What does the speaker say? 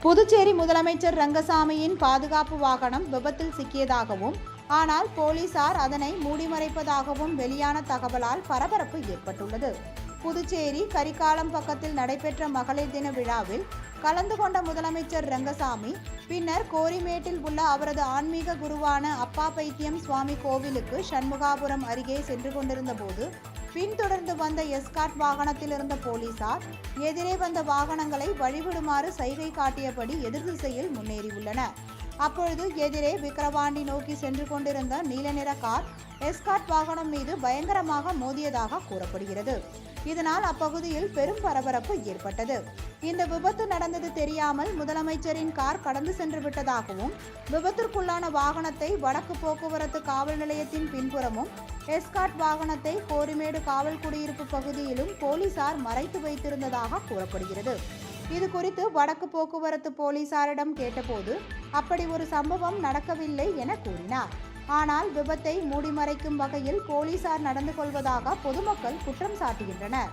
புதுச்சேரி முதலமைச்சர் ரங்கசாமியின் பாதுகாப்பு வாகனம் விபத்தில் சிக்கியதாகவும், ஆனால் போலீசார் அதனை மூடிமறைப்பதாகவும் வெளியான தகவலால் பரபரப்பு ஏற்பட்டுள்ளது. புதுச்சேரி கரிகாலம் பக்கத்தில் நடைபெற்ற மகளிர் தின விழாவில் கலந்து கொண்ட முதலமைச்சர் ரங்கசாமி பின்னர் கோரிமேட்டில் உள்ள அவரது ஆன்மீக குருவான அப்பா பைத்தியம் சுவாமி கோவிலுக்கு சண்முகாபுரம் அருகே சென்று கொண்டிருந்த போது பின்தொடர்ந்து வந்த எஸ்கார்ட் வாகனத்தில் இருந்த போலீசார் எதிரே வந்த வாகனங்களை வழிவிடுமாறு சைகை காட்டியபடி எதிர் திசையில் முன்னேறியுள்ளனர். அப்பொழுது எதிரே விக்கிரவாண்டி நோக்கி சென்று கொண்டிருந்த நீல நிற கார் எஸ்கார்ட் வாகனம் மீது பயங்கரமாக மோதியதாக கூறப்படுகிறது. இதனால் அப்பகுதியில் பெரும் பரபரப்பு ஏற்பட்டது. இந்த விபத்து நடந்தது தெரியாமல் முதலமைச்சரின் கார் கடந்து சென்று விட்டதாகவும், விபத்திற்குள்ளான வாகனத்தை வடக்கு போக்குவரத்து காவல் நிலையத்தின் பின்புறமும், எஸ்கார்ட் வாகனத்தை கோரிமேடு காவல் குடியிருப்பு பகுதியிலும் போலீசார் மறைத்து வைத்திருந்ததாக கூறப்படுகிறது. இது குறித்து வடக்கு போக்குவரத்து போலீசாரிடம் கேட்டபோது அப்படி ஒரு சம்பவம் நடக்கவில்லை என கூறினார். ஆனால் விபத்தை மூடிமறைக்கும் வகையில் போலீசார் நடந்து கொள்வதாக பொதுமக்கள் குற்றம் சாட்டுகின்றனர்.